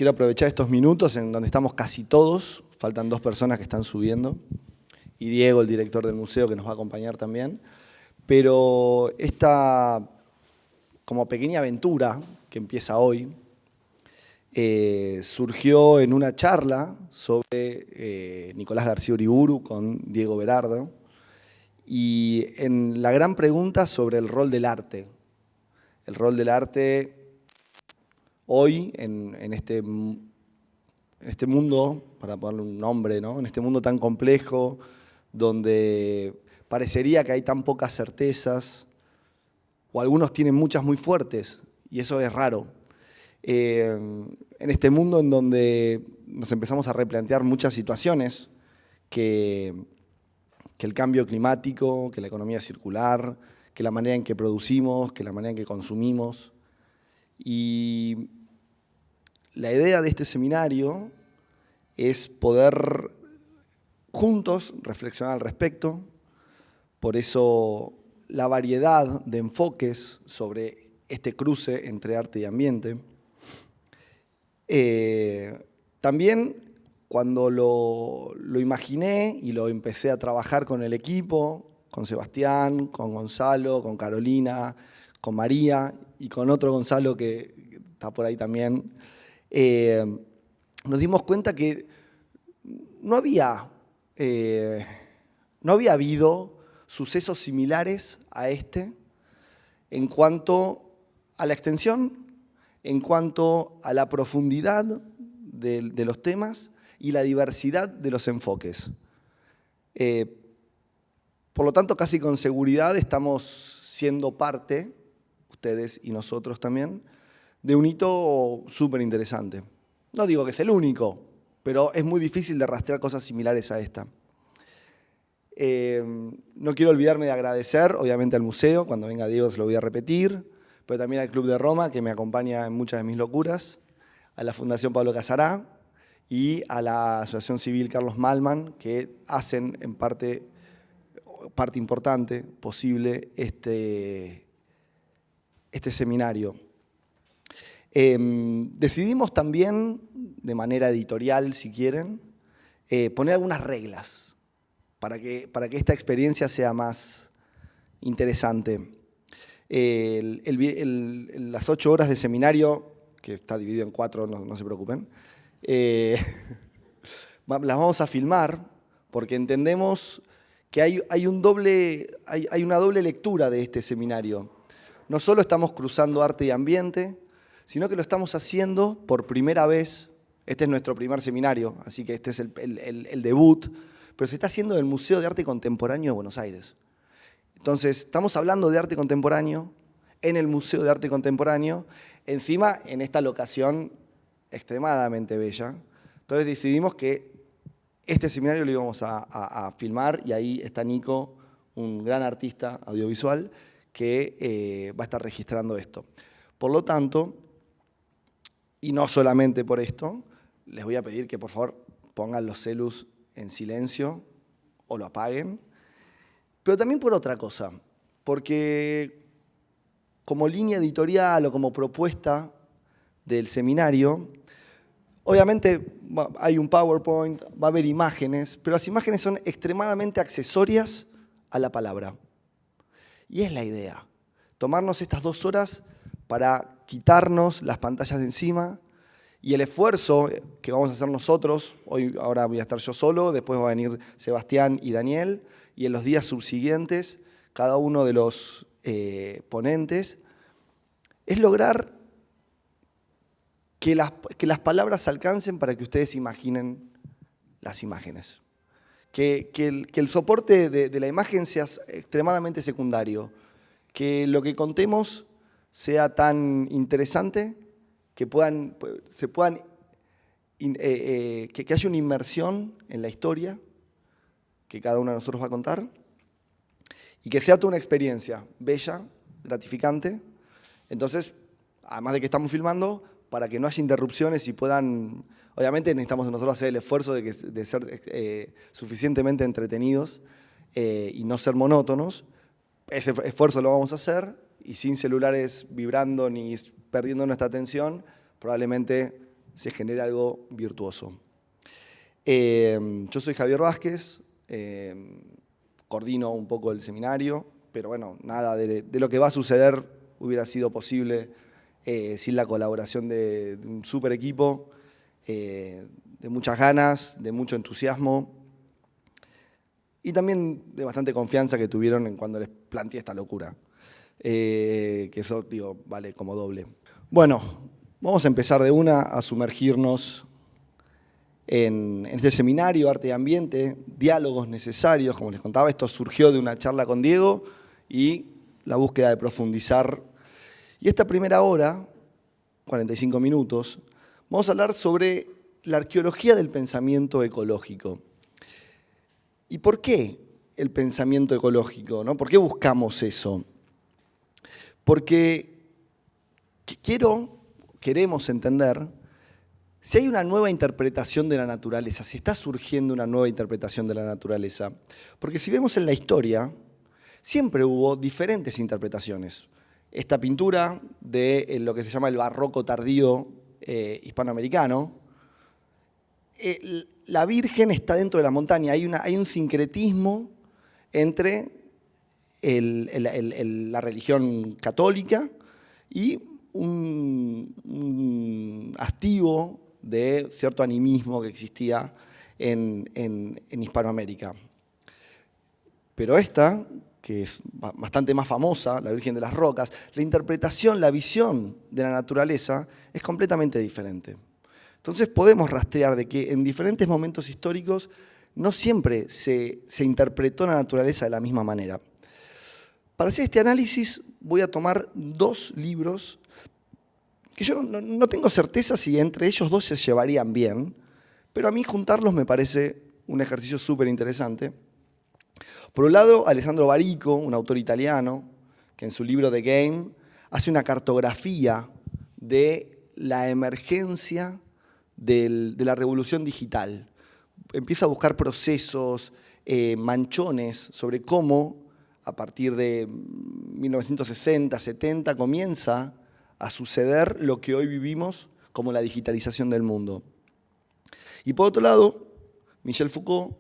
quiero aprovechar estos minutos en donde estamos casi todos, faltan 2 personas que están subiendo, y Diego, el director del museo, que nos va a acompañar también. Pero esta como pequeña aventura que empieza hoy, surgió en una charla sobre Nicolás García Uriburu con Diego Berardo, y en la gran pregunta sobre el rol del arte. El rol del arte hoy en este mundo, para ponerle un nombre, ¿no? En este mundo tan complejo, donde parecería que hay tan pocas certezas, o algunos tienen muchas muy fuertes, y eso es raro. En este mundo en donde nos empezamos a replantear muchas situaciones, que el cambio climático, que la economía circular, que la manera en que producimos, que la manera en que consumimos. Y la idea de este seminario es poder juntos reflexionar al respecto. Por eso la variedad de enfoques sobre este cruce entre arte y ambiente. También cuando lo imaginé y lo empecé a trabajar con el equipo, con Sebastián, con Gonzalo, con Carolina, con María y con otro Gonzalo que está por ahí también, nos dimos cuenta que no había habido sucesos similares a este en cuanto a la extensión, en cuanto a la profundidad de los temas y la diversidad de los enfoques. Por lo tanto, casi con seguridad estamos siendo parte, ustedes y nosotros también, de un hito súper interesante. No digo que es el único, pero es muy difícil de rastrear cosas similares a esta. No quiero olvidarme de agradecer, obviamente, al museo, cuando venga Diego se lo voy a repetir, pero también al Club de Roma, que me acompaña en muchas de mis locuras, a la Fundación Pablo Casará y a la Asociación Civil Carlos Malman, que hacen en parte importante, posible, este seminario. Decidimos también, de manera editorial, si quieren, poner algunas reglas para que esta experiencia sea más interesante. Las 8 horas de seminario, que está dividido en 4, no se preocupen, las vamos a filmar porque entendemos que hay una doble lectura de este seminario. No solo estamos cruzando arte y ambiente, sino que lo estamos haciendo por primera vez. Este es nuestro primer seminario, así que este es el debut, pero se está haciendo en el Museo de Arte Contemporáneo de Buenos Aires. Entonces, estamos hablando de arte contemporáneo en el Museo de Arte Contemporáneo, encima en esta locación extremadamente bella. Entonces decidimos que este seminario lo íbamos a filmar, y ahí está Nico, un gran artista audiovisual, que va a estar registrando esto. Por lo tanto, y no solamente por esto, les voy a pedir que por favor pongan los celus en silencio o lo apaguen, pero también por otra cosa, porque como línea editorial o como propuesta del seminario, obviamente hay un PowerPoint, va a haber imágenes, pero las imágenes son extremadamente accesorias a la palabra. Y es la idea, tomarnos estas 2 horas para quitarnos las pantallas de encima, y el esfuerzo que vamos a hacer nosotros, ahora voy a estar yo solo, después va a venir Sebastián y Daniel, y en los días subsiguientes, cada uno de los ponentes, es lograr que las palabras alcancen para que ustedes imaginen las imágenes. Que el soporte de la imagen sea extremadamente secundario. Que lo que contemos sea tan interesante que haya una inmersión en la historia que cada uno de nosotros va a contar, y que sea toda una experiencia bella, gratificante. Entonces, además de que estamos filmando, para que no haya interrupciones y puedan, obviamente necesitamos nosotros hacer el esfuerzo de ser suficientemente entretenidos y no ser monótonos. Ese esfuerzo lo vamos a hacer, y sin celulares vibrando ni perdiendo nuestra atención, probablemente se genere algo virtuoso. Yo soy Javier Vázquez, coordino un poco el seminario, pero bueno, nada de lo que va a suceder hubiera sido posible sin la colaboración de un super equipo, de muchas ganas, de mucho entusiasmo y también de bastante confianza que tuvieron en cuando les planteé esta locura, que eso, digo, vale como doble. Bueno, vamos a empezar de una a sumergirnos en este seminario, Arte y Ambiente, diálogos necesarios. Como les contaba, esto surgió de una charla con Diego y la búsqueda de profundizar. Y esta primera hora, 45 minutos, vamos a hablar sobre la arqueología del pensamiento ecológico. ¿Y por qué el pensamiento ecológico, ¿no? ¿Por qué buscamos eso? Porque queremos entender si hay una nueva interpretación de la naturaleza, si está surgiendo una nueva interpretación de la naturaleza. Porque si vemos en la historia, siempre hubo diferentes interpretaciones. Esta pintura de lo que se llama el barroco tardío hispanoamericano, la Virgen está dentro de la montaña, hay un sincretismo entre la religión católica y un hastío de cierto animismo que existía en Hispanoamérica. Pero esta, que es bastante más famosa, la Virgen de las Rocas, la interpretación, la visión de la naturaleza es completamente diferente. Entonces podemos rastrear de que en diferentes momentos históricos no siempre se interpretó la naturaleza de la misma manera. Para hacer este análisis voy a tomar dos libros que yo no tengo certeza si entre ellos dos se llevarían bien, pero a mí juntarlos me parece un ejercicio súper interesante. Por un lado, Alessandro Barico, un autor italiano, que en su libro The Game hace una cartografía de la emergencia de la revolución digital. Empieza a buscar procesos, manchones sobre cómo a partir de 1960, 70 comienza a suceder lo que hoy vivimos como la digitalización del mundo. Y por otro lado, Michel Foucault,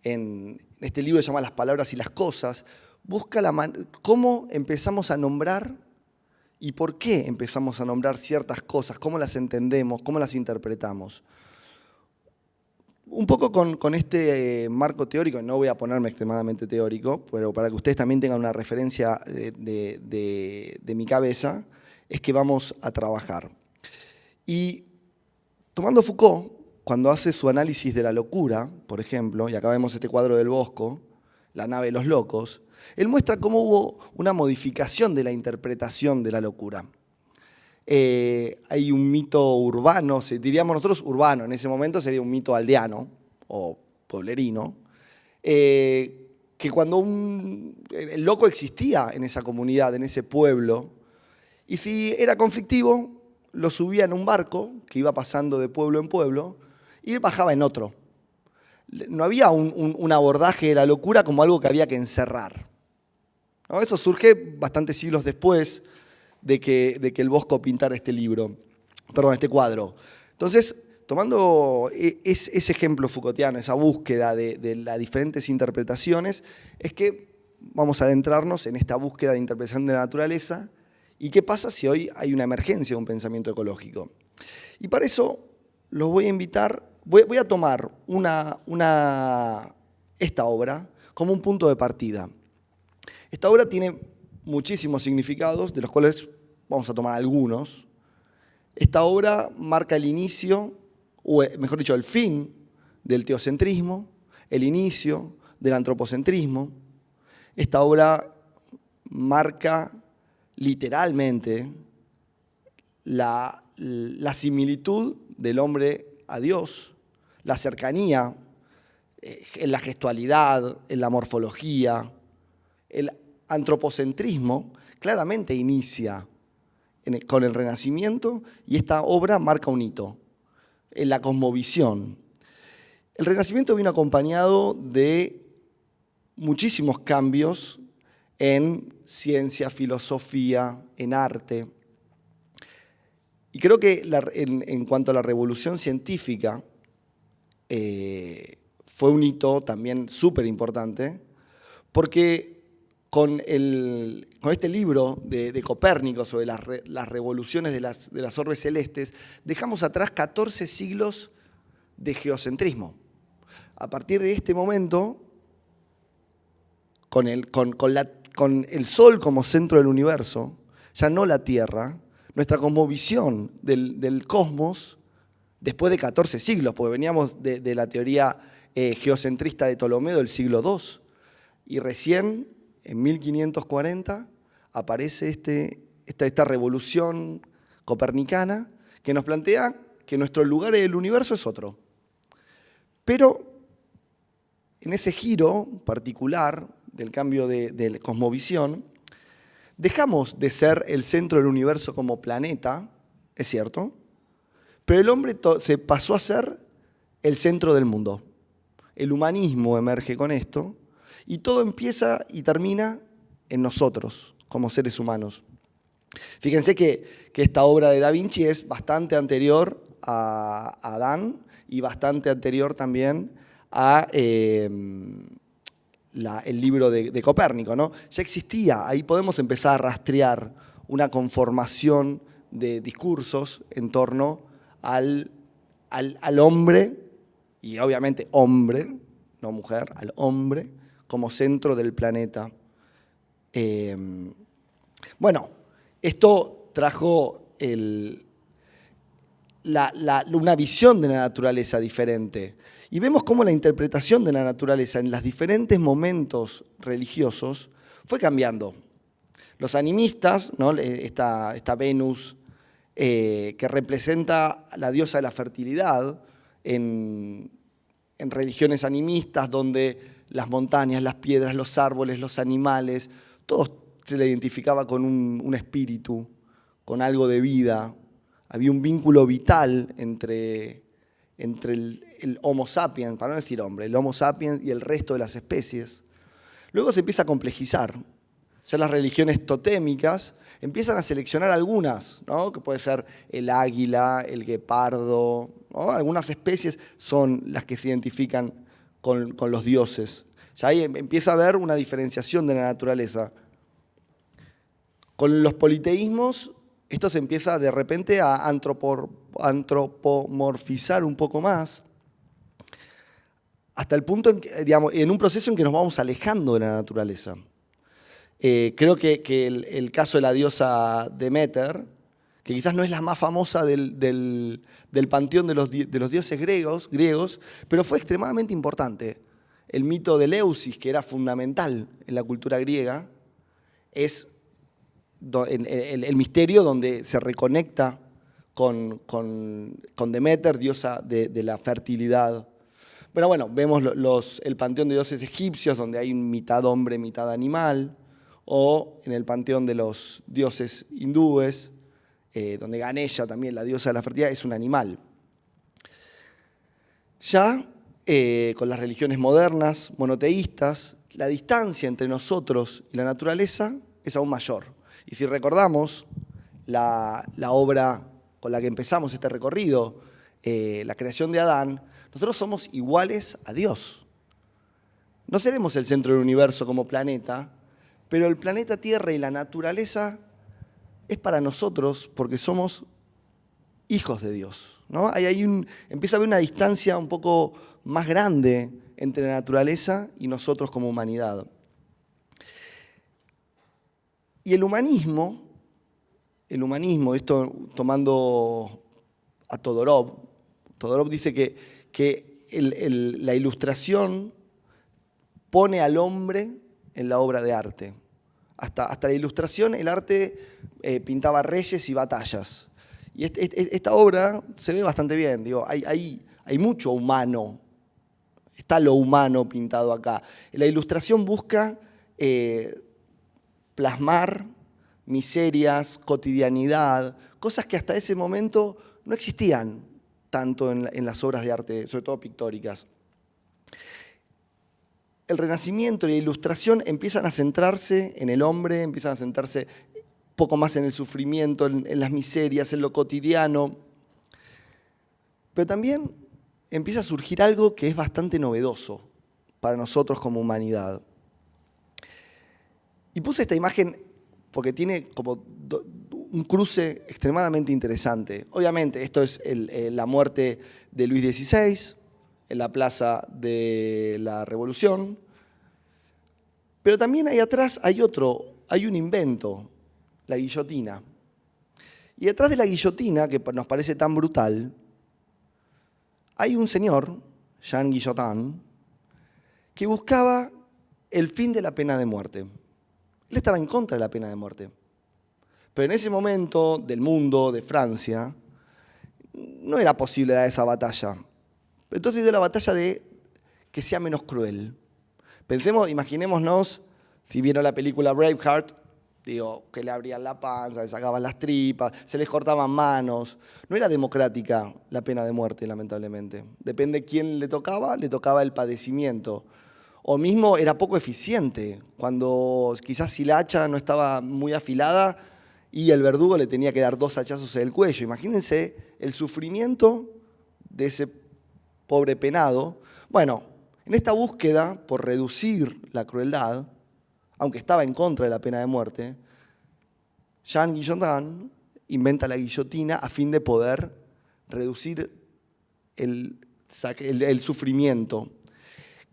en este libro que se llama Las palabras y las cosas, busca cómo empezamos a nombrar y por qué empezamos a nombrar ciertas cosas, cómo las entendemos, cómo las interpretamos. Un poco con este marco teórico, no voy a ponerme extremadamente teórico, pero para que ustedes también tengan una referencia de mi cabeza, es que vamos a trabajar. Y tomando Foucault, cuando hace su análisis de la locura, por ejemplo, y acá vemos este cuadro del Bosco, La nave de los locos, él muestra cómo hubo una modificación de la interpretación de la locura. Hay un mito urbano, diríamos nosotros urbano, en ese momento sería un mito aldeano o pueblerino, que cuando el loco existía en esa comunidad, en ese pueblo, y si era conflictivo, lo subía en un barco que iba pasando de pueblo en pueblo y bajaba en otro. No había un abordaje de la locura como algo que había que encerrar, ¿no? Eso surge bastantes siglos después de que el Bosco pintara este cuadro. Entonces, tomando ese ejemplo Foucaultiano, esa búsqueda de las diferentes interpretaciones, es que vamos a adentrarnos en esta búsqueda de interpretación de la naturaleza y qué pasa si hoy hay una emergencia de un pensamiento ecológico. Y para eso los voy a invitar, voy a tomar esta obra como un punto de partida. Esta obra tiene muchísimos significados, de los cuales vamos a tomar algunos. Esta obra marca el inicio, o mejor dicho, el fin del teocentrismo, el inicio del antropocentrismo. Esta obra marca literalmente la similitud del hombre a Dios, la cercanía en la gestualidad, en la morfología. El antropocentrismo claramente inicia con el Renacimiento y esta obra marca un hito en la cosmovisión. El Renacimiento vino acompañado de muchísimos cambios en ciencia, filosofía, en arte. Y creo que en cuanto a la revolución científica, fue un hito también súper importante, porque con este libro de Copérnico sobre las revoluciones de las orbes celestes, dejamos atrás 14 siglos de geocentrismo. A partir de este momento, con el Sol como centro del universo, ya no la Tierra, nuestra cosmovisión del cosmos, después de 14 siglos, porque veníamos de la teoría geocentrista de Ptolomeo del siglo II, y recién, en 1540, aparece esta revolución copernicana que nos plantea que nuestro lugar en el universo es otro. Pero en ese giro particular del cambio de cosmovisión, dejamos de ser el centro del universo como planeta, es cierto, pero el hombre se pasó a ser el centro del mundo. El humanismo emerge con esto y todo empieza y termina en nosotros, como seres humanos. Fíjense que esta obra de Da Vinci es bastante anterior a Adán y bastante anterior también a el libro de Copérnico, ¿no? Ya existía, ahí podemos empezar a rastrear una conformación de discursos en torno al hombre, y obviamente hombre, no mujer, al hombre como centro del planeta. Bueno, esto trajo una visión de la naturaleza diferente. Y vemos cómo la interpretación de la naturaleza en los diferentes momentos religiosos fue cambiando. Los animistas, ¿no? esta Venus que representa a la diosa de la fertilidad en religiones animistas donde las montañas, las piedras, los árboles, los animales, todo se le identificaba con un espíritu, con algo de vida. Había un vínculo vital entre el Homo sapiens, para no decir hombre, el Homo sapiens y el resto de las especies. Luego se empieza a complejizar. Ya las religiones totémicas empiezan a seleccionar algunas, ¿no? Que puede ser el águila, el guepardo, ¿no? Algunas especies son las que se identifican con los dioses. Ya ahí empieza a haber una diferenciación de la naturaleza. Con los politeísmos, esto se empieza de repente a antropomorfizar un poco más, hasta el punto en un proceso en que nos vamos alejando de la naturaleza. Creo que el caso de la diosa Demeter, que quizás no es la más famosa del panteón de los dioses griegos, pero fue extremadamente importante. El mito de Eleusis, que era fundamental en la cultura griega, es el misterio donde se reconecta con Demeter, diosa de la fertilidad. Pero bueno, vemos el panteón de dioses egipcios, donde hay mitad hombre, mitad animal, o en el panteón de los dioses hindúes, donde Ganesha, también la diosa de la fertilidad, es un animal. Ya con las religiones modernas, monoteístas, la distancia entre nosotros y la naturaleza es aún mayor. Y si recordamos la obra con la que empezamos este recorrido, la creación de Adán, nosotros somos iguales a Dios. No seremos el centro del universo como planeta, pero el planeta Tierra y la naturaleza es para nosotros porque somos hijos de Dios, ¿no? Empieza a haber una distancia un poco más grande entre la naturaleza y nosotros como humanidad. Y el humanismo, esto tomando a Todorov dice que la ilustración pone al hombre en la obra de arte. Hasta la ilustración, el arte pintaba reyes y batallas. Y esta obra se ve bastante bien. Digo, hay mucho humano. Está lo humano pintado acá. La ilustración busca plasmar miserias, cotidianidad, cosas que hasta ese momento no existían tanto en las obras de arte, sobre todo pictóricas. El Renacimiento y la Ilustración empiezan a centrarse en el hombre, empiezan a centrarse poco más en el sufrimiento, en las miserias, en lo cotidiano. Pero también empieza a surgir algo que es bastante novedoso para nosotros como humanidad. Y puse esta imagen porque tiene como un cruce extremadamente interesante. Obviamente, esto es la muerte de Luis XVI en la Plaza de la Revolución. Pero también ahí atrás hay un invento, la guillotina. Y detrás de la guillotina, que nos parece tan brutal, hay un señor, Jean Guillotin, que buscaba el fin de la pena de muerte. Él estaba en contra de la pena de muerte. Pero en ese momento del mundo, de Francia, no era posible dar esa batalla. Entonces dio la batalla de que sea menos cruel. Imaginémonos, si vieron la película Braveheart, que le abrían la panza, le sacaban las tripas, se les cortaban manos. No era democrática la pena de muerte, lamentablemente. Depende de quién le tocaba el padecimiento. O mismo era poco eficiente, cuando quizás si la hacha no estaba muy afilada y el verdugo le tenía que dar 2 hachazos en el cuello. Imagínense el sufrimiento de ese pobre penado. Bueno, en esta búsqueda por reducir la crueldad, aunque estaba en contra de la pena de muerte, Jean Guillotin inventa la guillotina a fin de poder reducir el sufrimiento.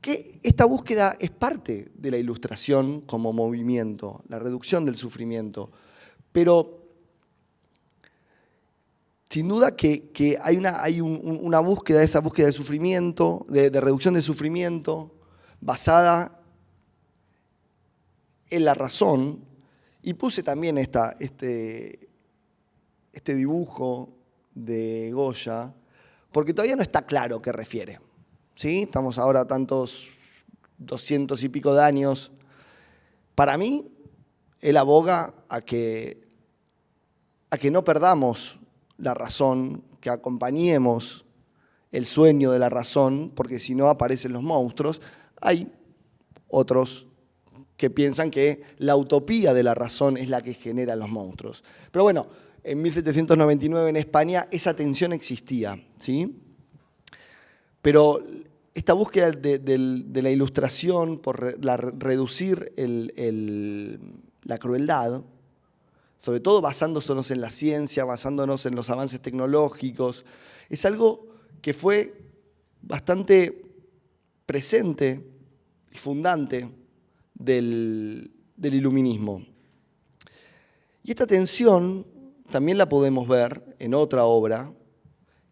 Que esta búsqueda es parte de la Ilustración como movimiento, la reducción del sufrimiento. Pero sin duda que hay una búsqueda, esa búsqueda de sufrimiento, de reducción del sufrimiento, basada en la razón. Y puse también este dibujo de Goya, porque todavía no está claro qué refiere. ¿Sí? Estamos ahora tantos 200 y pico de años. Para mí, él aboga a que no perdamos la razón, que acompañemos el sueño de la razón, porque si no aparecen los monstruos. Hay otros que piensan que la utopía de la razón es la que genera los monstruos. Pero bueno, en 1799 en España esa tensión existía, ¿sí? Pero esta búsqueda de la Ilustración por reducir la crueldad, sobre todo basándonos en la ciencia, basándonos en los avances tecnológicos, es algo que fue bastante presente y fundante del iluminismo. Y esta tensión también la podemos ver en otra obra,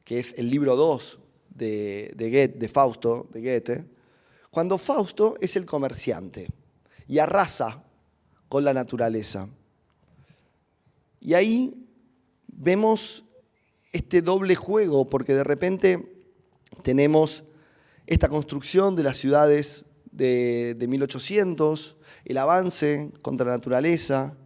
que es el libro 2 de Fausto, de Goethe, cuando Fausto es el comerciante y arrasa con la naturaleza. Y ahí vemos este doble juego, porque de repente tenemos esta construcción de las ciudades de 1800, el avance contra la naturaleza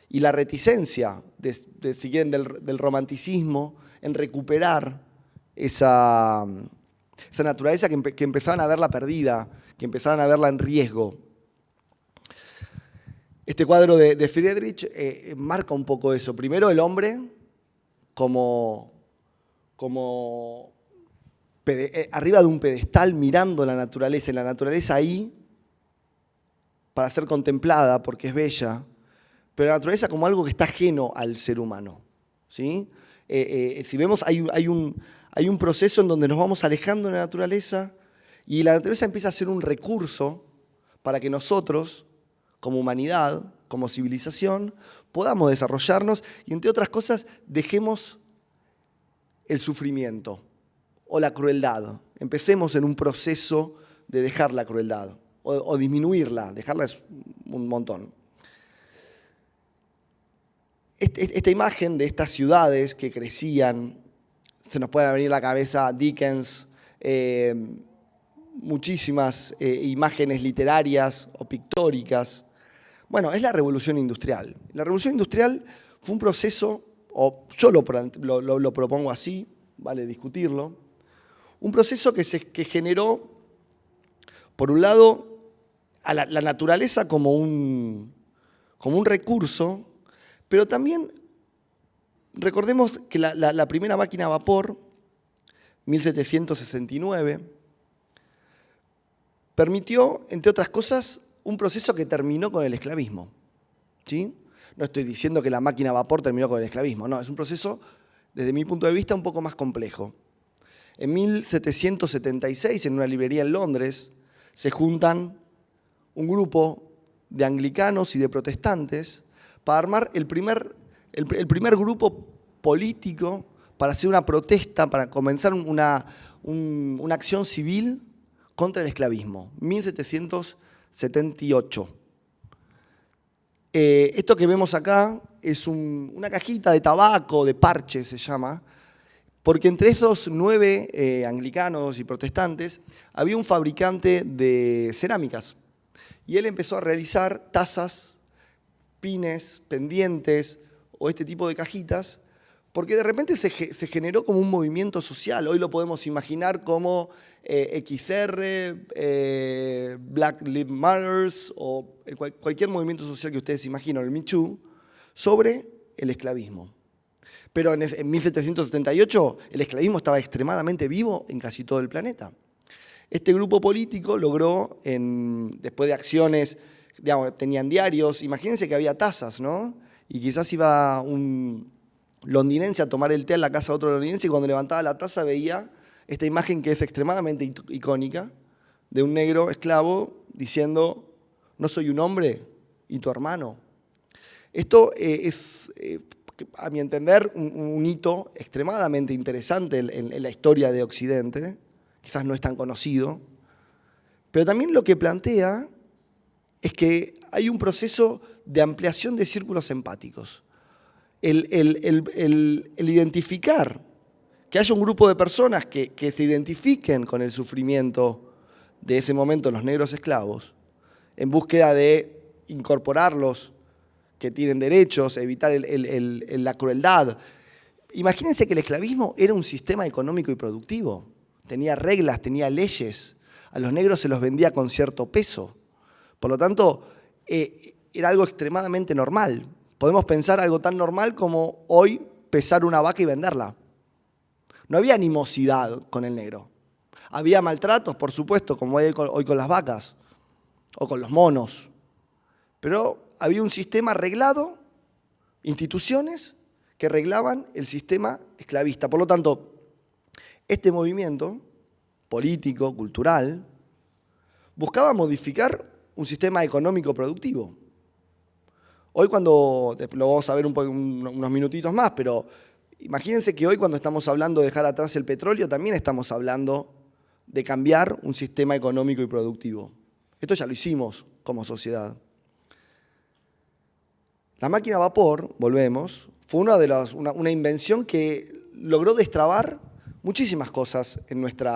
y la reticencia del romanticismo en recuperar esa naturaleza que empezaban a verla perdida, que empezaban a verla en riesgo. Este cuadro de Friedrich marca un poco eso. Primero el hombre como arriba de un pedestal mirando la naturaleza, y la naturaleza ahí para ser contemplada porque es bella, pero la naturaleza como algo que está ajeno al ser humano, ¿sí? Si vemos, hay un proceso en donde nos vamos alejando de la naturaleza y la naturaleza empieza a ser un recurso para que nosotros, como humanidad, como civilización, podamos desarrollarnos y, entre otras cosas, dejemos el sufrimiento o la crueldad. Empecemos en un proceso de dejar la crueldad o disminuirla, dejarla es un montón. Esta imagen de estas ciudades que crecían, se nos puede venir a la cabeza Dickens, muchísimas imágenes literarias o pictóricas. Bueno, es la Revolución Industrial. La Revolución Industrial fue un proceso, o yo lo propongo así, vale discutirlo, un proceso que generó, por un lado, a la naturaleza como un recurso, Pero también recordemos que la primera máquina a vapor, 1769, permitió, entre otras cosas, un proceso que terminó con el esclavismo. ¿Sí? No estoy diciendo que la máquina a vapor terminó con el esclavismo, no, es un proceso, desde mi punto de vista, un poco más complejo. En 1776, en una librería en Londres, se juntan un grupo de anglicanos y de protestantes para armar el primer grupo político para hacer una protesta, para comenzar una acción civil contra el esclavismo, 1778. Esto que vemos acá es una cajita de tabaco, de parche se llama, porque entre esos 9 anglicanos y protestantes había un fabricante de cerámicas y él empezó a realizar tazas, pines, pendientes o este tipo de cajitas, porque de repente se generó como un movimiento social. Hoy lo podemos imaginar como XR, Black Lives Matter o cualquier movimiento social que ustedes imaginen, el Me Too, sobre el esclavismo. Pero en 1778 el esclavismo estaba extremadamente vivo en casi todo el planeta. Este grupo político logró, después de acciones, digamos, tenían diarios, imagínense que había tazas, ¿no? Y quizás iba un londinense a tomar el té en la casa de otro londinense y cuando levantaba la taza veía esta imagen que es extremadamente icónica de un negro esclavo diciendo: no soy un hombre y tu hermano. Esto es, a mi entender, un hito extremadamente interesante en la historia de Occidente, quizás no es tan conocido, pero también lo que plantea es que hay un proceso de ampliación de círculos empáticos. El identificar que haya un grupo de personas que se identifiquen con el sufrimiento de ese momento los negros esclavos, en búsqueda de incorporarlos, que tienen derechos, evitar la crueldad. Imagínense que el esclavismo era un sistema económico y productivo. Tenía reglas, tenía leyes. A los negros se los vendía con cierto peso. Por lo tanto, era algo extremadamente normal. Podemos pensar algo tan normal como hoy pesar una vaca y venderla. No había animosidad con el negro. Había maltratos, por supuesto, como hay hoy con las vacas o con los monos. Pero había un sistema reglado, instituciones que reglaban el sistema esclavista. Por lo tanto, este movimiento político, cultural, buscaba modificar un sistema económico productivo. Hoy lo vamos a ver unos minutitos más, pero imagínense que hoy cuando estamos hablando de dejar atrás el petróleo, también estamos hablando de cambiar un sistema económico y productivo. Esto ya lo hicimos como sociedad. La máquina a vapor, volvemos, fue una invención que logró destrabar muchísimas cosas en nuestro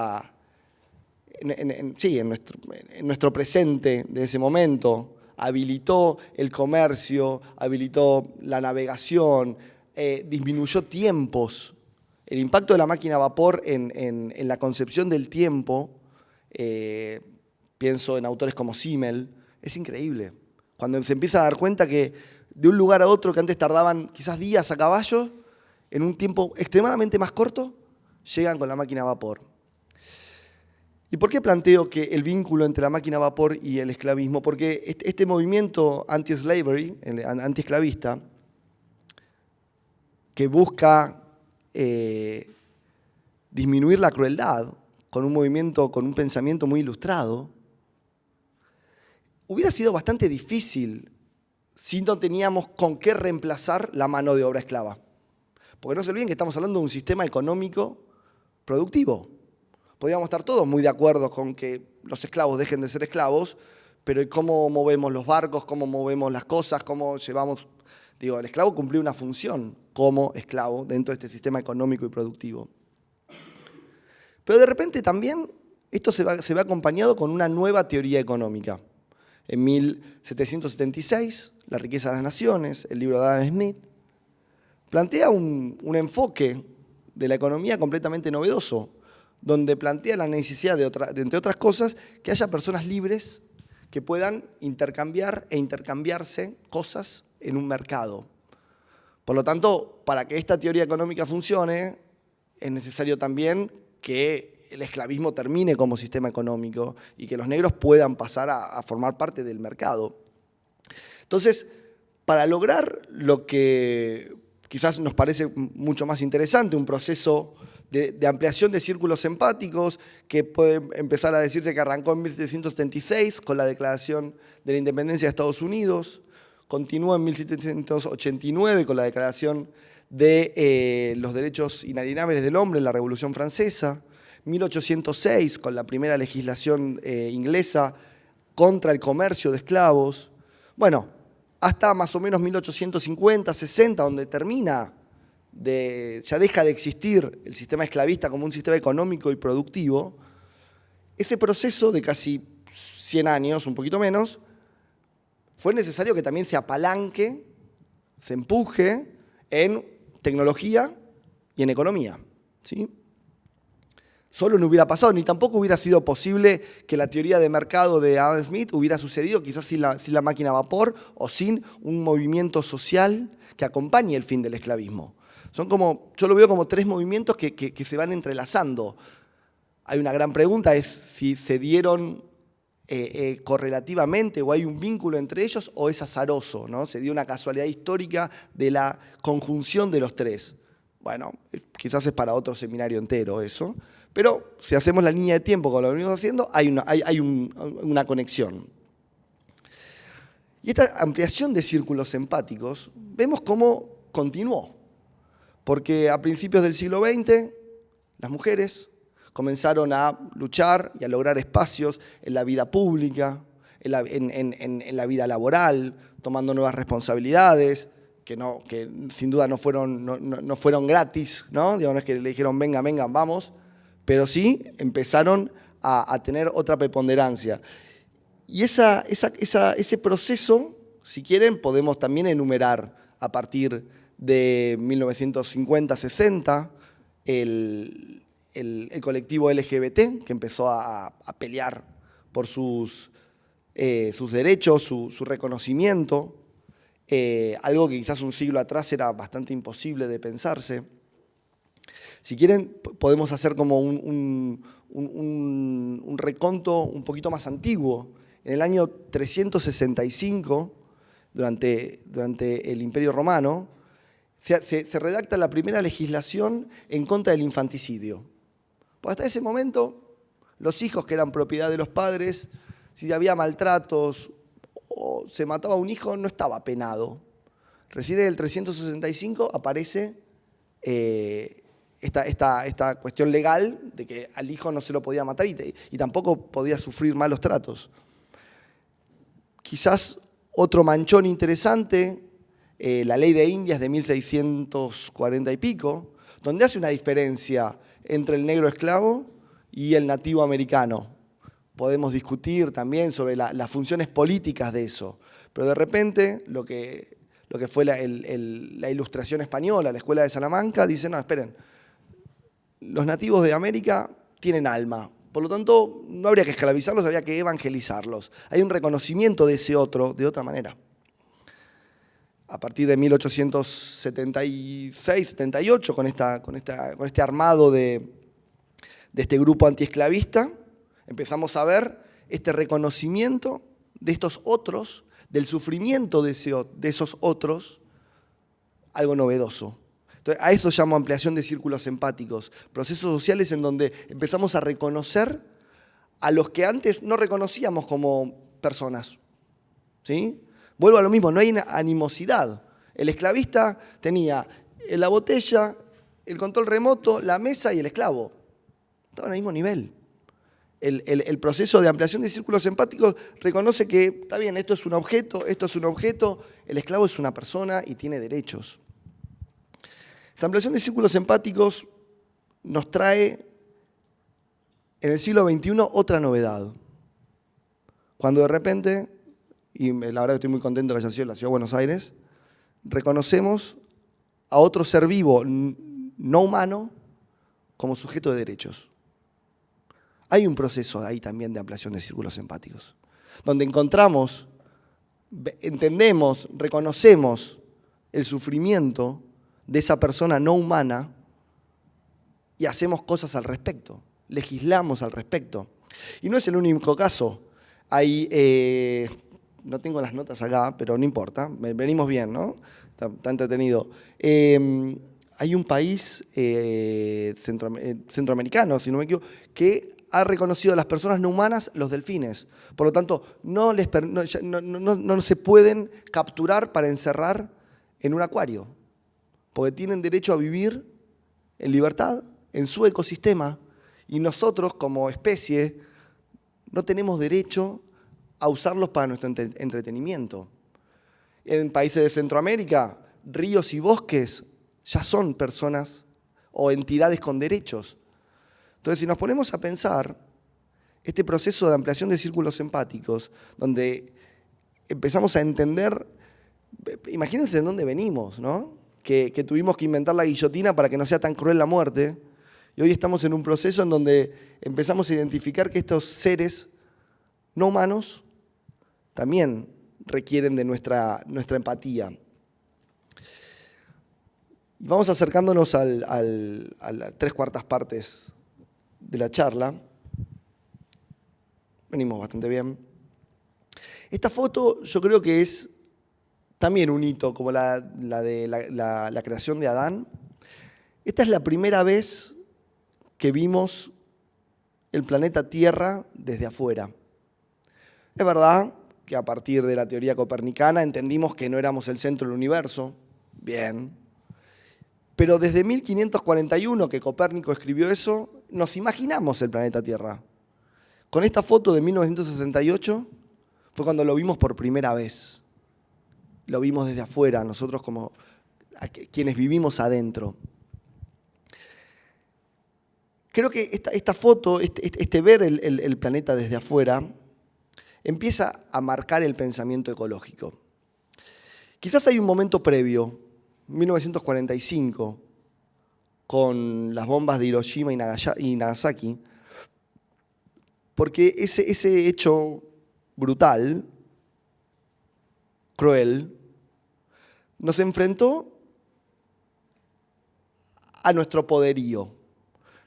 presente de ese momento. Habilitó el comercio, habilitó la navegación, disminuyó tiempos. El impacto de la máquina a vapor en la concepción del tiempo, pienso en autores como Simmel, es increíble. Cuando se empieza a dar cuenta que de un lugar a otro que antes tardaban quizás días a caballo, en un tiempo extremadamente más corto, llegan con la máquina a vapor. ¿Y por qué planteo que el vínculo entre la máquina a vapor y el esclavismo? Porque este movimiento anti-slavery, anti-esclavista, que busca disminuir la crueldad con un pensamiento muy ilustrado, hubiera sido bastante difícil si no teníamos con qué reemplazar la mano de obra esclava. Porque no se olviden que estamos hablando de un sistema económico productivo. Podríamos estar todos muy de acuerdo con que los esclavos dejen de ser esclavos, pero cómo movemos los barcos, cómo movemos las cosas, cómo llevamos... Digo, el esclavo cumplía una función como esclavo dentro de este sistema económico y productivo. Pero de repente también esto se ve acompañado con una nueva teoría económica. En 1776, La riqueza de las naciones, el libro de Adam Smith, plantea un enfoque de la economía completamente novedoso, donde plantea la necesidad de, entre otras cosas, que haya personas libres que puedan intercambiar e intercambiarse cosas en un mercado. Por lo tanto, para que esta teoría económica funcione, es necesario también que el esclavismo termine como sistema económico y que los negros puedan pasar a formar parte del mercado. Entonces, para lograr lo que quizás nos parece mucho más interesante, un proceso de ampliación de círculos empáticos que puede empezar a decirse que arrancó en 1776 con la Declaración de la Independencia de Estados Unidos, continuó en 1789 con la Declaración de los Derechos Inalienables del Hombre en la Revolución Francesa, 1806 con la primera legislación inglesa contra el comercio de esclavos, bueno, hasta más o menos 1850, 60, donde ya deja de existir el sistema esclavista como un sistema económico y productivo. Ese proceso de casi 100 años, un poquito menos, fue necesario que también se apalanque, se empuje en tecnología y en economía, ¿sí? Solo no hubiera pasado, ni tampoco hubiera sido posible que la teoría de mercado de Adam Smith hubiera sucedido quizás sin la máquina a vapor o sin un movimiento social que acompañe el fin del esclavismo. Son yo lo veo como tres movimientos que se van entrelazando. Hay una gran pregunta, es si se dieron correlativamente o hay un vínculo entre ellos o es azaroso, ¿no? Se dio una casualidad histórica de la conjunción de los tres. Bueno, quizás es para otro seminario entero eso, pero si hacemos la línea de tiempo como lo venimos haciendo, hay una conexión. Y esta ampliación de círculos empáticos, vemos cómo continuó. Porque a principios del siglo XX, las mujeres comenzaron a luchar y a lograr espacios en la vida pública, en la vida laboral, tomando nuevas responsabilidades, que sin duda no fueron gratis, ¿no? Digamos, no es que le dijeron, vengan, vamos, pero sí empezaron a tener otra preponderancia. Y ese proceso, si quieren, podemos también enumerar a partir de 1950-60, el colectivo LGBT, que empezó a pelear por sus derechos, su reconocimiento, algo que quizás un siglo atrás era bastante imposible de pensarse. Si quieren, podemos hacer como un reconto un poquito más antiguo. En el año 365, durante el Imperio Romano, se redacta la primera legislación en contra del infanticidio. Pues hasta ese momento, los hijos que eran propiedad de los padres, si había maltratos o se mataba a un hijo, no estaba penado. Recién en el 365 aparece esta cuestión legal de que al hijo no se lo podía matar y tampoco podía sufrir malos tratos. Quizás otro manchón interesante, la ley de Indias de 1640 y pico, donde hace una diferencia entre el negro esclavo y el nativo americano. Podemos discutir también sobre las funciones políticas de eso, pero de repente lo que fue la Ilustración española, la Escuela de Salamanca, dice, no, esperen, los nativos de América tienen alma, por lo tanto no habría que esclavizarlos, habría que evangelizarlos. Hay un reconocimiento de ese otro de otra manera. A partir de 1876-78, con este armado de este grupo antiesclavista, empezamos a ver este reconocimiento de estos otros, del sufrimiento de esos otros, algo novedoso. Entonces, a eso llamo ampliación de círculos empáticos, procesos sociales en donde empezamos a reconocer a los que antes no reconocíamos como personas, ¿sí? Vuelvo a lo mismo, no hay animosidad. El esclavista tenía la botella, el control remoto, la mesa y el esclavo. Estaban al mismo nivel. El proceso de ampliación de círculos empáticos reconoce que, está bien, esto es un objeto, el esclavo es una persona y tiene derechos. Esa ampliación de círculos empáticos nos trae en el siglo XXI otra novedad. Cuando de repente, y la verdad que estoy muy contento que haya sido en la Ciudad de Buenos Aires, reconocemos a otro ser vivo, no humano, como sujeto de derechos. Hay un proceso ahí también de ampliación de círculos empáticos, donde encontramos, entendemos, reconocemos el sufrimiento de esa persona no humana y hacemos cosas al respecto, legislamos al respecto. Y no es el único caso. Hay, no tengo las notas acá, pero no importa, venimos bien, ¿no? Está entretenido. Hay un país centroamericano, si no me equivoco, que ha reconocido a las personas no humanas los delfines. Por lo tanto, no se pueden capturar para encerrar en un acuario, porque tienen derecho a vivir en libertad en su ecosistema y nosotros como especie no tenemos derecho a usarlos para nuestro entretenimiento. En países de Centroamérica, ríos y bosques ya son personas o entidades con derechos. Entonces, si nos ponemos a pensar, este proceso de ampliación de círculos empáticos, donde empezamos a entender, imagínense de dónde venimos, ¿no? Que tuvimos que inventar la guillotina para que no sea tan cruel la muerte, y hoy estamos en un proceso en donde empezamos a identificar que estos seres no humanos también requieren de nuestra empatía. Y vamos acercándonos a las 3/4 partes de la charla. Venimos bastante bien. Esta foto yo creo que es también un hito, como la de la creación de Adán. Esta es la primera vez que vimos el planeta Tierra desde afuera. Es verdad que a partir de la teoría copernicana entendimos que no éramos el centro del universo. Bien. Pero desde 1541, que Copérnico escribió eso, nos imaginamos el planeta Tierra. Con esta foto de 1968 fue cuando lo vimos por primera vez. Lo vimos desde afuera, nosotros como quienes vivimos adentro. Creo que esta foto, ver el planeta desde afuera, empieza a marcar el pensamiento ecológico. Quizás hay un momento previo, 1945, con las bombas de Hiroshima y Nagasaki, porque ese hecho brutal, cruel, nos enfrentó a nuestro poderío.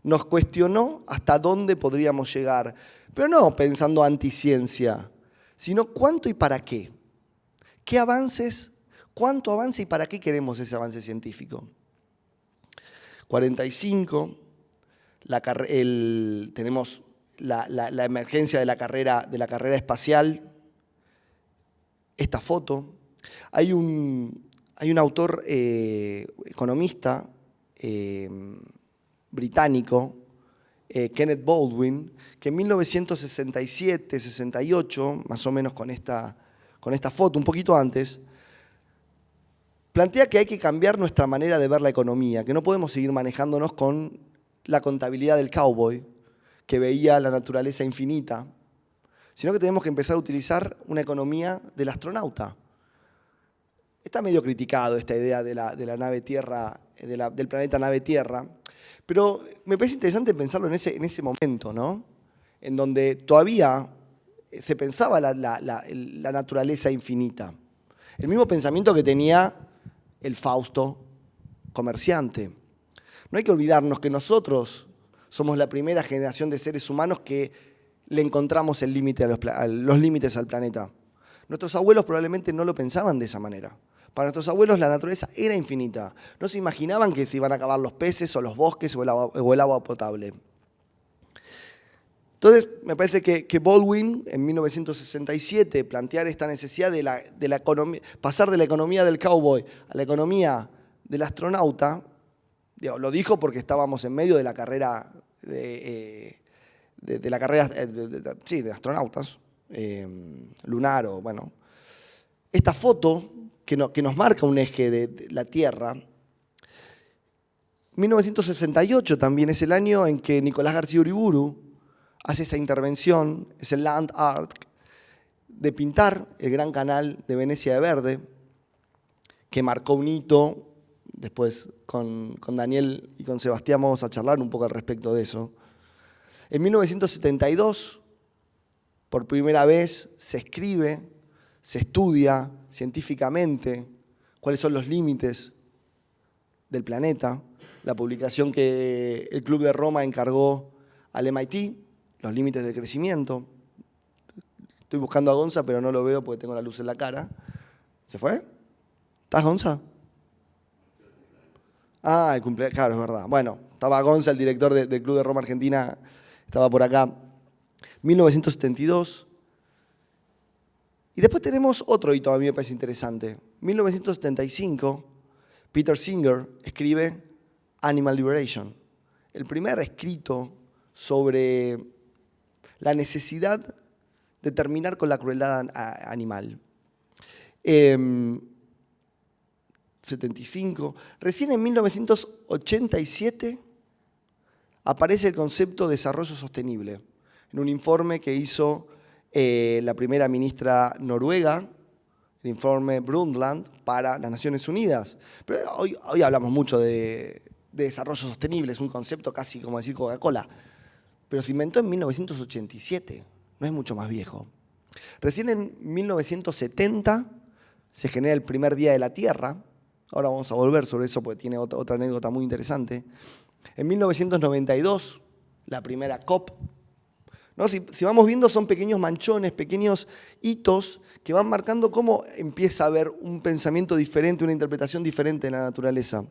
Nos cuestionó hasta dónde podríamos llegar, pero no pensando anticiencia, sino cuánto y para qué. ¿Qué avances? ¿Cuánto avance y para qué queremos ese avance científico? 45, tenemos la emergencia de la carrera espacial. Esta foto. Hay un autor economista británico, Kenneth Baldwin, que en 1967, 68, más o menos con esta foto, un poquito antes, plantea que hay que cambiar nuestra manera de ver la economía, que no podemos seguir manejándonos con la contabilidad del cowboy, que veía la naturaleza infinita, sino que tenemos que empezar a utilizar una economía del astronauta. Está medio criticado esta idea de la nave Tierra, del planeta nave Tierra, pero me parece interesante pensarlo en ese momento, ¿no? En donde todavía se pensaba la naturaleza infinita. El mismo pensamiento que tenía el Fausto comerciante. No hay que olvidarnos que nosotros somos la primera generación de seres humanos que le encontramos los límites al planeta. Nuestros abuelos probablemente no lo pensaban de esa manera. Para nuestros abuelos la naturaleza era infinita. No se imaginaban que se iban a acabar los peces o los bosques o el agua potable. Entonces, me parece que Baldwin, en 1967, plantear esta necesidad de la economía, pasar de la economía del cowboy a la economía del astronauta, lo dijo porque estábamos en medio de la carrera de astronautas, lunar o bueno. Esta foto que nos marca un eje de la Tierra. 1968 también es el año en que Nicolás García Uriburu hace esa intervención, es el Land Art, de pintar el Gran Canal de Venecia de verde, que marcó un hito. Después con Daniel y con Sebastián vamos a charlar un poco al respecto de eso. En 1972, por primera vez, se escribe, se estudia científicamente cuáles son los límites del planeta, la publicación que el Club de Roma encargó al MIT, los límites del crecimiento. Estoy buscando a Gonza, pero no lo veo porque tengo la luz en la cara. ¿Se fue? ¿Estás, Gonza? Ah, el cumpleaños, claro, es verdad. Bueno, estaba Gonza, el director del Club de Roma Argentina, estaba por acá. 1972. Y después tenemos otro hito, a mí me parece interesante. 1975, Peter Singer escribe Animal Liberation, el primer escrito sobre la necesidad de terminar con la crueldad animal. 75. Recién en 1987 aparece el concepto de desarrollo sostenible, en un informe que hizo la primera ministra noruega, el informe Brundtland, para las Naciones Unidas. Pero hoy hablamos mucho de desarrollo sostenible, es un concepto casi como decir Coca-Cola. Pero se inventó en 1987, no es mucho más viejo. Recién en 1970 se genera el primer Día de la Tierra. Ahora vamos a volver sobre eso porque tiene otra anécdota muy interesante. En 1992, la primera COP. ¿No? Si vamos viendo, son pequeños manchones, pequeños hitos que van marcando cómo empieza a haber un pensamiento diferente, una interpretación diferente de la naturaleza.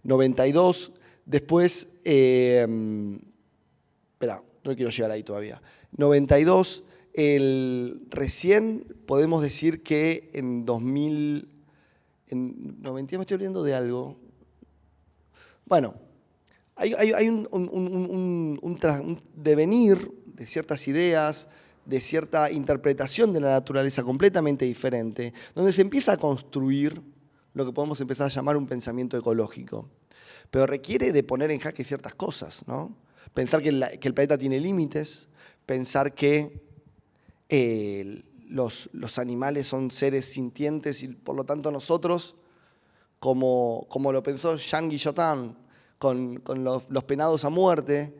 92, después, espera, no quiero llegar ahí todavía. 92, recién podemos decir que en 2000, en 90, me estoy olvidando de algo. Bueno, hay un devenir de ciertas ideas, de cierta interpretación de la naturaleza completamente diferente, donde se empieza a construir lo que podemos empezar a llamar un pensamiento ecológico. Pero requiere de poner en jaque ciertas cosas, ¿no? Pensar que el planeta tiene límites, pensar que los animales son seres sintientes y por lo tanto nosotros, como lo pensó Jean Guillotin con los penados a muerte,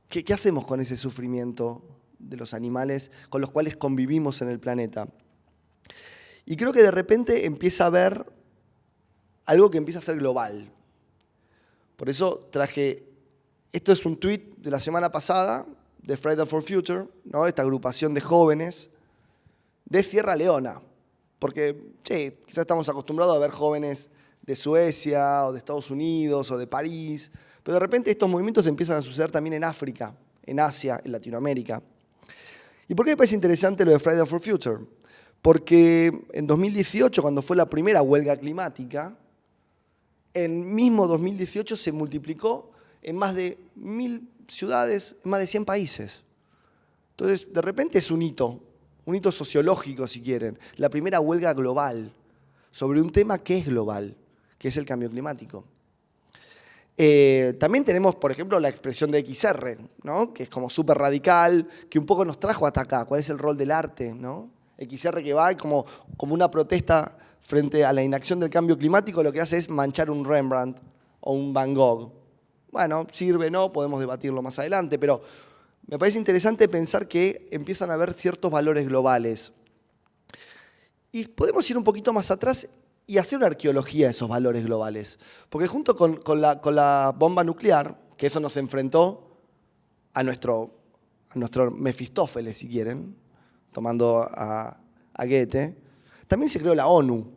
¿qué hacemos con ese sufrimiento de los animales con los cuales convivimos en el planeta? Y creo que de repente empieza a haber algo que empieza a ser global. Por eso traje, esto es un tuit de la semana pasada de Friday for Future, ¿no? Esta agrupación de jóvenes de Sierra Leona. Porque quizás estamos acostumbrados a ver jóvenes de Suecia o de Estados Unidos o de París, pero de repente estos movimientos empiezan a suceder también en África, en Asia, en Latinoamérica. ¿Y por qué me parece interesante lo de Friday for Future? Porque en 2018, cuando fue la primera huelga climática, en mismo 2018 se multiplicó en más de 1000 ciudades, en más de 100 países. Entonces, de repente es un hito sociológico, si quieren, la primera huelga global sobre un tema que es global, que es el cambio climático. También tenemos, por ejemplo, la expresión de XR, ¿no? Que es como súper radical, que un poco nos trajo hasta acá. ¿Cuál es el rol del arte, ¿no? XR que va como una protesta frente a la inacción del cambio climático, lo que hace es manchar un Rembrandt o un Van Gogh. Bueno, sirve, no, podemos debatirlo más adelante, pero me parece interesante pensar que empiezan a haber ciertos valores globales. Y podemos ir un poquito más atrás y hacer una arqueología de esos valores globales. Porque junto con la bomba nuclear, que eso nos enfrentó a nuestro Mefistófeles, si quieren, tomando a Goethe, también se creó la ONU.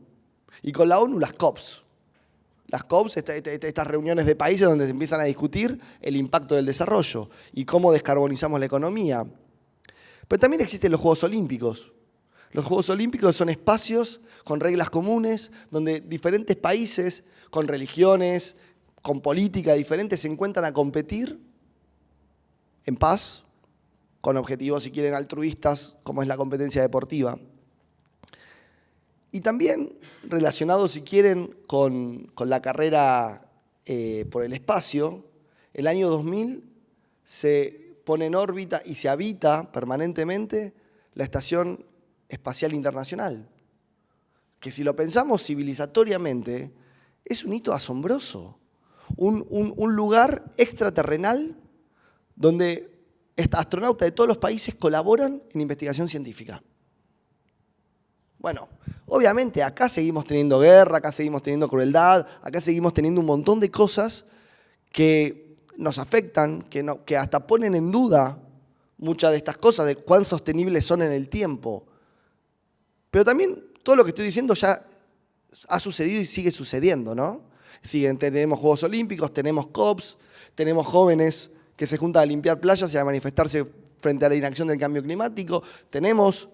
Y con la ONU las COPs. Las COPs, estas reuniones de países donde se empiezan a discutir el impacto del desarrollo y cómo descarbonizamos la economía. Pero también existen los Juegos Olímpicos. Los Juegos Olímpicos son espacios con reglas comunes, donde diferentes países, con religiones, con política diferentes, se encuentran a competir en paz, con objetivos, si quieren, altruistas, como es la competencia deportiva. Y también relacionado, si quieren, con la carrera por el espacio, el año 2000 se pone en órbita y se habita permanentemente la Estación Espacial Internacional, que si lo pensamos civilizatoriamente, es un hito asombroso. Un lugar extraterrenal donde astronautas de todos los países colaboran en investigación científica. Bueno, obviamente acá seguimos teniendo guerra, acá seguimos teniendo crueldad, acá seguimos teniendo un montón de cosas que nos afectan, que hasta ponen en duda muchas de estas cosas, de cuán sostenibles son en el tiempo. Pero también todo lo que estoy diciendo ya ha sucedido y sigue sucediendo, ¿no? Tenemos Juegos Olímpicos, tenemos COPs, tenemos jóvenes que se juntan a limpiar playas y a manifestarse frente a la inacción del cambio climático, tenemos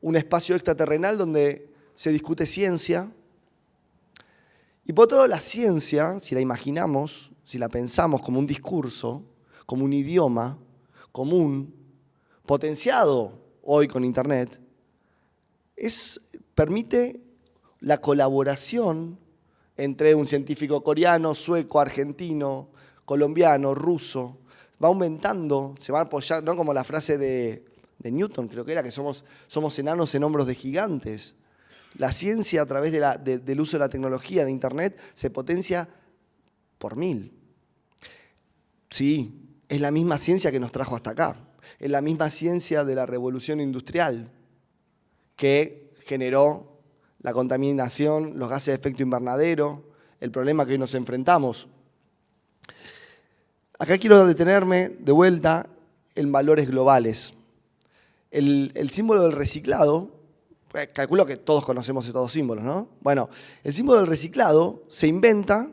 un espacio extraterrenal donde se discute ciencia. Y por otro lado, la ciencia, si la imaginamos, si la pensamos como un discurso, como un idioma común, potenciado hoy con Internet, permite la colaboración entre un científico coreano, sueco, argentino, colombiano, ruso. Va aumentando, se va apoyando, ¿no? Como la frase de Newton, creo que era, que somos enanos en hombros de gigantes. La ciencia a través del uso de la tecnología, de Internet, se potencia por 1000. Sí, es la misma ciencia que nos trajo hasta acá. Es la misma ciencia de la revolución industrial que generó la contaminación, los gases de efecto invernadero, el problema que hoy nos enfrentamos. Acá quiero detenerme de vuelta en valores globales. El símbolo del reciclado, calculo que todos conocemos estos símbolos, ¿no? Bueno, el símbolo del reciclado se inventa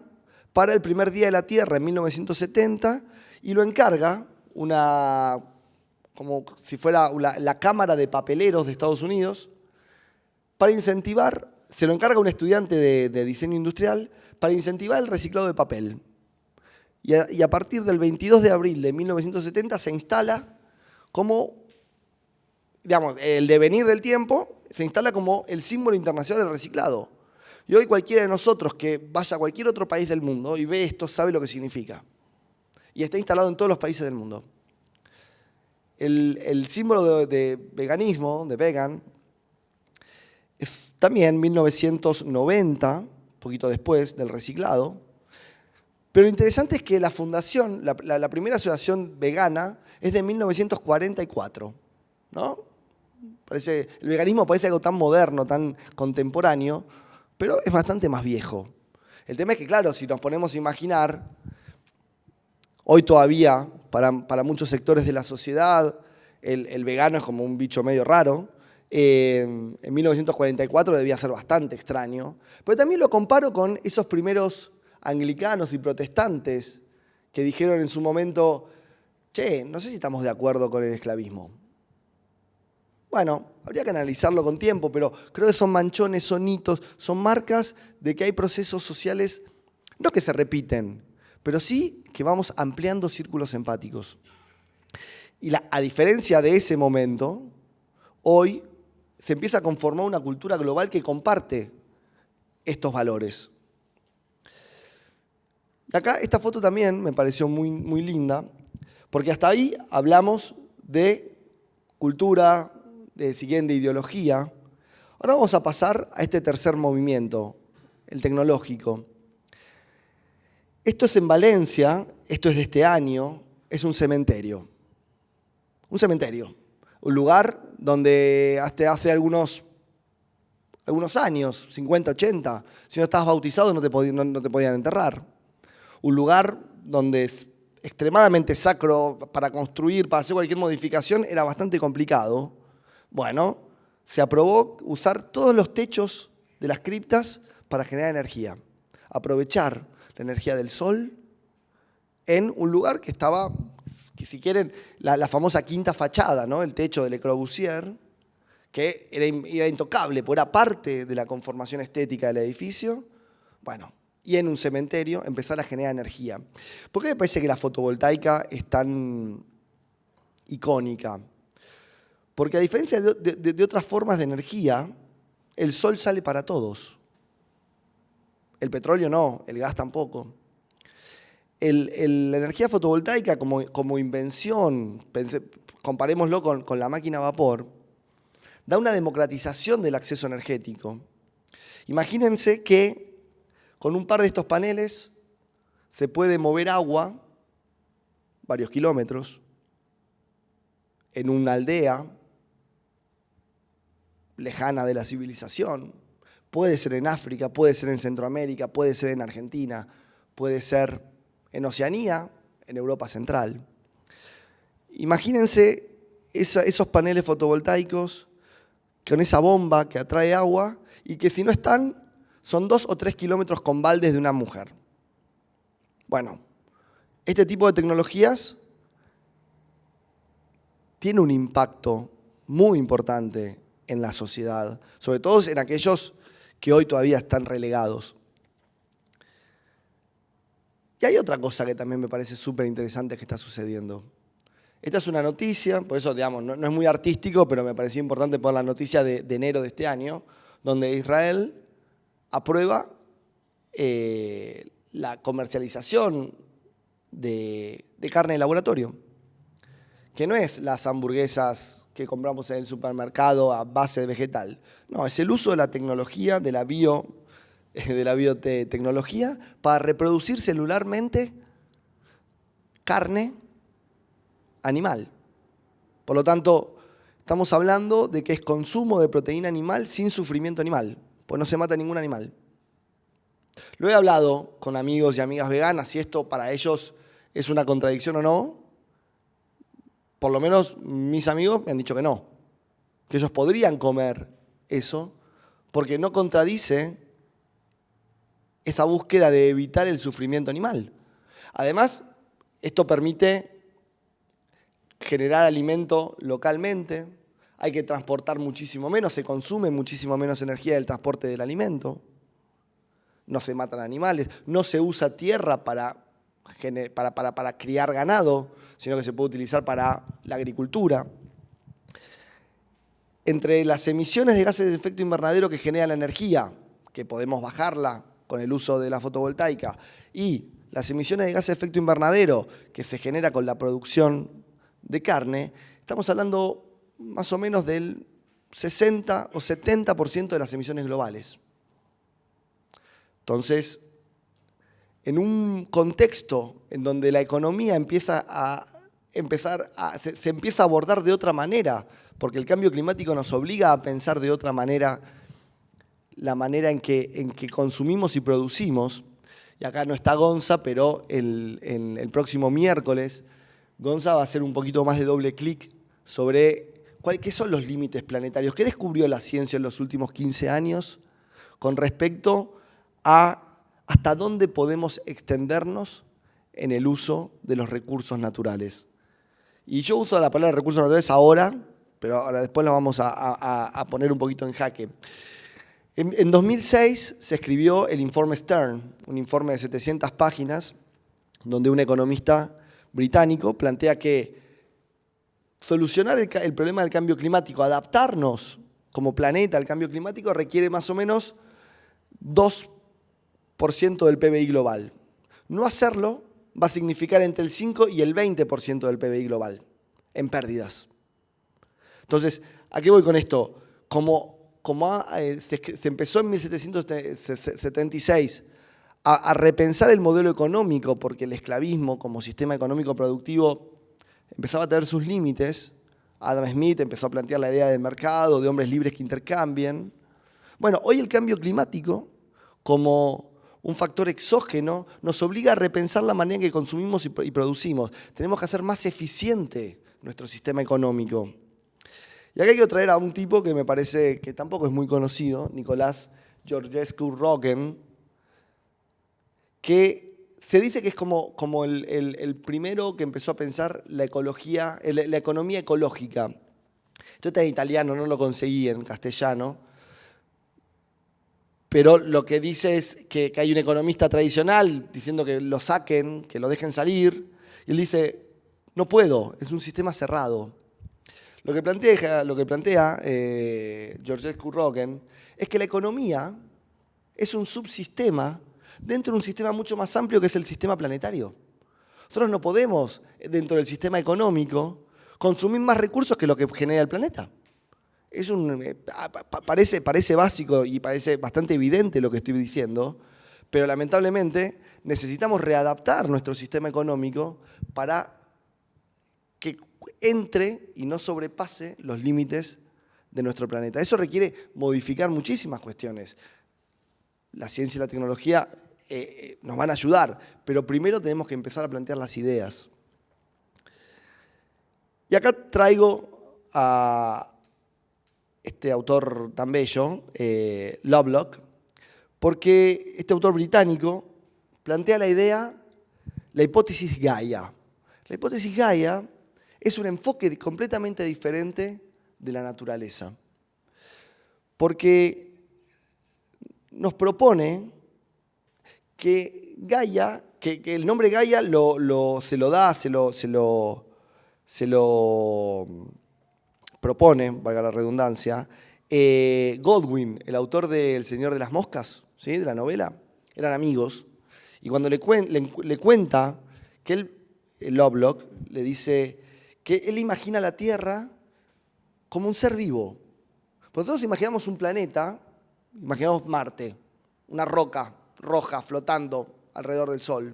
para el primer Día de la Tierra en 1970 y lo encarga como si fuera la Cámara de Papeleros de Estados Unidos, para incentivar, se lo encarga un estudiante de diseño industrial, para incentivar el reciclado de papel. Y a partir del 22 de abril de 1970 se instala como, digamos, el devenir del tiempo, se instala como el símbolo internacional del reciclado. Y hoy cualquiera de nosotros que vaya a cualquier otro país del mundo y ve esto sabe lo que significa. Y está instalado en todos los países del mundo. El símbolo de veganismo, de vegan, es también 1990, un poquito después del reciclado. Pero lo interesante es que la fundación, la primera asociación vegana, es de 1944, ¿no? El veganismo parece algo tan moderno, tan contemporáneo, pero es bastante más viejo. El tema es que, claro, si nos ponemos a imaginar, hoy todavía, para muchos sectores de la sociedad, el vegano es como un bicho medio raro. En 1944 debía ser bastante extraño, pero también lo comparo con esos primeros anglicanos y protestantes que dijeron en su momento, che, no sé si estamos de acuerdo con el esclavismo. Bueno, habría que analizarlo con tiempo, pero creo que son manchones, son hitos, son marcas de que hay procesos sociales, no que se repiten, pero sí que vamos ampliando círculos empáticos. Y a diferencia de ese momento, hoy se empieza a conformar una cultura global que comparte estos valores. Acá esta foto también me pareció muy, muy linda, porque hasta ahí hablamos de cultura, de ideología. Ahora vamos a pasar a este tercer movimiento, el tecnológico. Esto es en Valencia, esto es de este año, es un cementerio. Un cementerio, un lugar donde hasta hace algunos años, 50, 80, si no estabas bautizado no te podían enterrar. Un lugar donde es extremadamente sacro para construir, para hacer cualquier modificación, era bastante complicado. Bueno, se aprobó usar todos los techos de las criptas para generar energía. Aprovechar la energía del sol en un lugar que estaba, que si quieren, la famosa quinta fachada, ¿no? El techo de Le Corbusier, que era intocable, porque era parte de la conformación estética del edificio. Bueno, y en un cementerio empezar a generar energía. ¿Por qué me parece que la fotovoltaica es tan icónica? Porque a diferencia de otras formas de energía, el sol sale para todos. El petróleo no, el gas tampoco. La energía fotovoltaica como invención, comparémoslo con la máquina a vapor, da una democratización del acceso energético. Imagínense que con un par de estos paneles se puede mover agua varios kilómetros en una aldea lejana de la civilización. Puede ser en África, puede ser en Centroamérica, puede ser en Argentina, puede ser en Oceanía, en Europa Central. Imagínense esos paneles fotovoltaicos con esa bomba que atrae agua y que si no están, son 2 o 3 kilómetros con baldes de una mujer. Bueno, este tipo de tecnologías tiene un impacto muy importante en la sociedad, sobre todo en aquellos que hoy todavía están relegados. Y hay otra cosa que también me parece súper interesante que está sucediendo. Esta es una noticia, por eso digamos, no es muy artístico, pero me pareció importante poner la noticia de enero de este año, donde Israel aprueba la comercialización de carne de laboratorio, que no es las hamburguesas que compramos en el supermercado a base de vegetal. No, es el uso de la tecnología, de la biotecnología, para reproducir celularmente carne animal. Por lo tanto, estamos hablando de que es consumo de proteína animal sin sufrimiento animal, pues no se mata ningún animal. Lo he hablado con amigos y amigas veganas, si esto para ellos es una contradicción o no. Por lo menos mis amigos me han dicho que no, que ellos podrían comer eso porque no contradice esa búsqueda de evitar el sufrimiento animal. Además, esto permite generar alimento localmente, hay que transportar muchísimo menos, se consume muchísimo menos energía del transporte del alimento, no se matan animales, no se usa tierra para criar ganado, sino que se puede utilizar para la agricultura. Entre las emisiones de gases de efecto invernadero que genera la energía, que podemos bajarla con el uso de la fotovoltaica, y las emisiones de gases de efecto invernadero que se genera con la producción de carne, estamos hablando más o menos del 60 o 70% de las emisiones globales. Entonces, en un contexto en donde la economía se empieza a abordar de otra manera, porque el cambio climático nos obliga a pensar de otra manera la manera en que consumimos y producimos. Y acá no está Gonza, pero el próximo miércoles Gonza va a hacer un poquito más de doble clic sobre qué son los límites planetarios. ¿Qué descubrió la ciencia en los últimos 15 años con respecto a hasta dónde podemos extendernos en el uso de los recursos naturales? Y yo uso la palabra recursos naturales ahora, pero ahora después la vamos a poner un poquito en jaque. En 2006 se escribió el informe Stern, un informe de 700 páginas, donde un economista británico plantea que solucionar el problema del cambio climático, adaptarnos como planeta al cambio climático, requiere más o menos 2% del PBI global. No hacerlo va a significar entre el 5 y el 20% del PBI global en pérdidas. Entonces, ¿a qué voy con esto? Se empezó en 1776 a repensar el modelo económico, porque el esclavismo como sistema económico productivo empezaba a tener sus límites. Adam Smith empezó a plantear la idea de mercado, de hombres libres que intercambien. Bueno, hoy el cambio climático, como un factor exógeno, nos obliga a repensar la manera en que consumimos y producimos. Tenemos que hacer más eficiente nuestro sistema económico. Y acá quiero traer a un tipo que me parece que tampoco es muy conocido, Nicolás Georgescu-Roegen, que se dice que es como el primero que empezó a pensar la economía ecológica. Esto está en italiano, no lo conseguí en castellano, pero lo que dice es que hay un economista tradicional diciendo que lo saquen, que lo dejen salir, y él dice, no puedo, es un sistema cerrado. Lo que plantea Georgescu-Roegen es que la economía es un subsistema dentro de un sistema mucho más amplio que es el sistema planetario. Nosotros no podemos, dentro del sistema económico, consumir más recursos que lo que genera el planeta. Parece básico y parece bastante evidente lo que estoy diciendo, pero lamentablemente necesitamos readaptar nuestro sistema económico para que entre y no sobrepase los límites de nuestro planeta. Eso requiere modificar muchísimas cuestiones. La ciencia y la tecnología nos van a ayudar, pero primero tenemos que empezar a plantear las ideas. Y acá traigo a este autor tan bello, Lovelock, porque este autor británico plantea la idea, la hipótesis Gaia. La hipótesis Gaia es un enfoque completamente diferente de la naturaleza, porque nos propone que Gaia, que el nombre Gaia se lo propone, valga la redundancia, Godwin, el autor de El Señor de las Moscas, ¿sí?, de la novela. Eran amigos. Y cuando le cuenta que Lovelock le dice que él imagina la Tierra como un ser vivo. Nosotros imaginamos un planeta, imaginamos Marte, una roca roja flotando alrededor del Sol.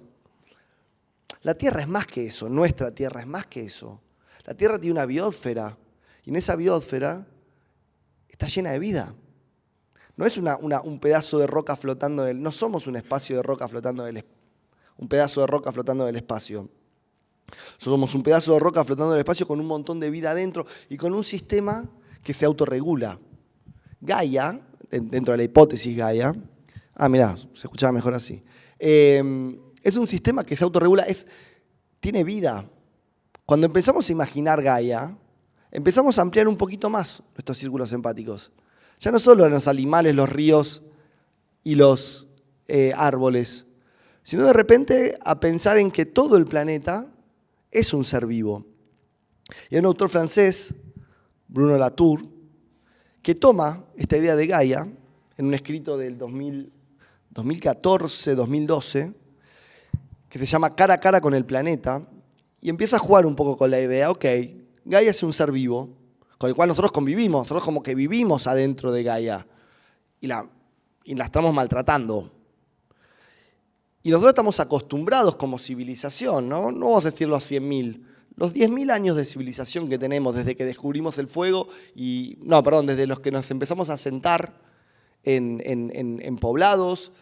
La Tierra es más que eso, nuestra Tierra es más que eso. La Tierra tiene una biosfera, y en esa biosfera está llena de vida. No es un pedazo de roca flotando no somos un espacio de roca flotando un pedazo de roca flotando del espacio. Somos un pedazo de roca flotando del espacio con un montón de vida adentro y con un sistema que se autorregula. Gaia, dentro de la hipótesis Gaia, mirá, se escuchaba mejor así. Es un sistema que se autorregula, tiene vida. Cuando empezamos a imaginar Gaia, empezamos a ampliar un poquito más nuestros círculos empáticos. Ya no solo los animales, los ríos y los árboles, sino de repente a pensar en que todo el planeta es un ser vivo. Y hay un autor francés, Bruno Latour, que toma esta idea de Gaia en un escrito del 2014-2012, que se llama Cara a cara con el planeta, y empieza a jugar un poco con la idea, ok, Gaia es un ser vivo, con el cual nosotros convivimos, nosotros como que vivimos adentro de Gaia, y la estamos maltratando. Y nosotros estamos acostumbrados como civilización, ¿no? No vamos a decir los 100.000, los 10.000 años de civilización que tenemos desde que descubrimos el fuego, desde los que nos empezamos a sentar en poblados,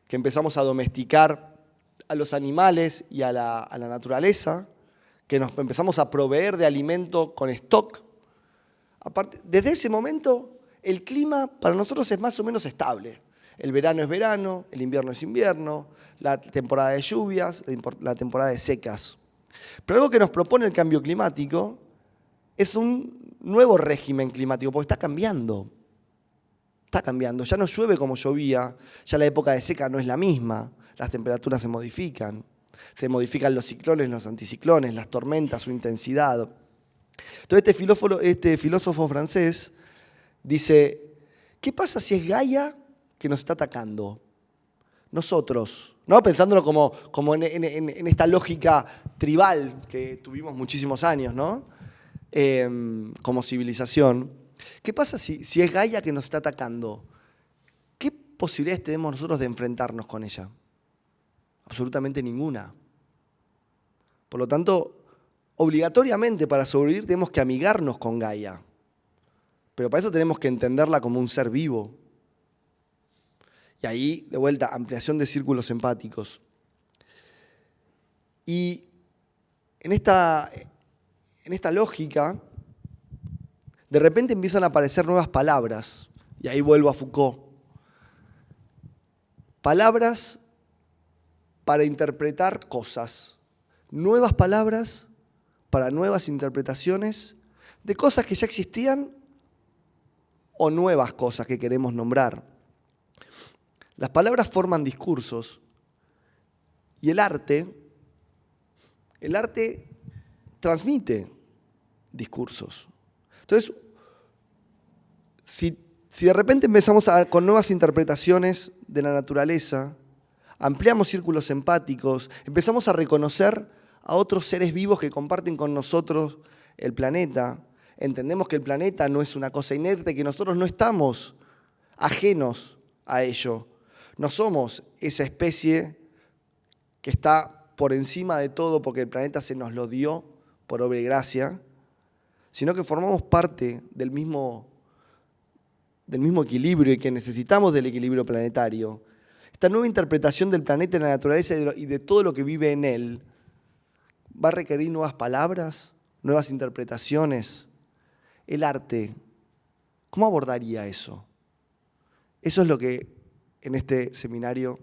que empezamos a domesticar a los animales y a la naturaleza, que nos empezamos a proveer de alimento con stock. Aparte, desde ese momento, el clima para nosotros es más o menos estable. El verano es verano, el invierno es invierno, la temporada de lluvias, la temporada de secas. Pero algo que nos propone el cambio climático es un nuevo régimen climático, porque está cambiando. Está cambiando, ya no llueve como llovía, ya la época de seca no es la misma, las temperaturas se modifican los ciclones, los anticiclones, las tormentas, su intensidad. Entonces este filósofo francés dice, ¿qué pasa si es Gaia que nos está atacando? Nosotros, ¿no? Pensándolo como en esta lógica tribal que tuvimos muchísimos años, ¿no? Como civilización. ¿Qué pasa si es Gaia que nos está atacando? ¿Qué posibilidades tenemos nosotros de enfrentarnos con ella? Absolutamente ninguna. Por lo tanto, obligatoriamente para sobrevivir tenemos que amigarnos con Gaia. Pero para eso tenemos que entenderla como un ser vivo. Y ahí, de vuelta, ampliación de círculos empáticos. Y en esta lógica, de repente empiezan a aparecer nuevas palabras. Y ahí vuelvo a Foucault. Palabras para interpretar cosas. Nuevas palabras para nuevas interpretaciones de cosas que ya existían o nuevas cosas que queremos nombrar. Las palabras forman discursos y el arte transmite discursos. Entonces, si de repente empezamos con nuevas interpretaciones de la naturaleza, ampliamos círculos empáticos, empezamos a reconocer a otros seres vivos que comparten con nosotros el planeta, entendemos que el planeta no es una cosa inerte, que nosotros no estamos ajenos a ello. No somos esa especie que está por encima de todo porque el planeta se nos lo dio por obra y gracia, sino que formamos parte del mismo del mismo equilibrio y que necesitamos del equilibrio planetario, esta nueva interpretación del planeta y la naturaleza y de todo lo que vive en él, va a requerir nuevas palabras, nuevas interpretaciones. El arte, ¿cómo abordaría eso? Eso es lo que en este seminario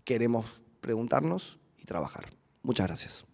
queremos preguntarnos y trabajar. Muchas gracias.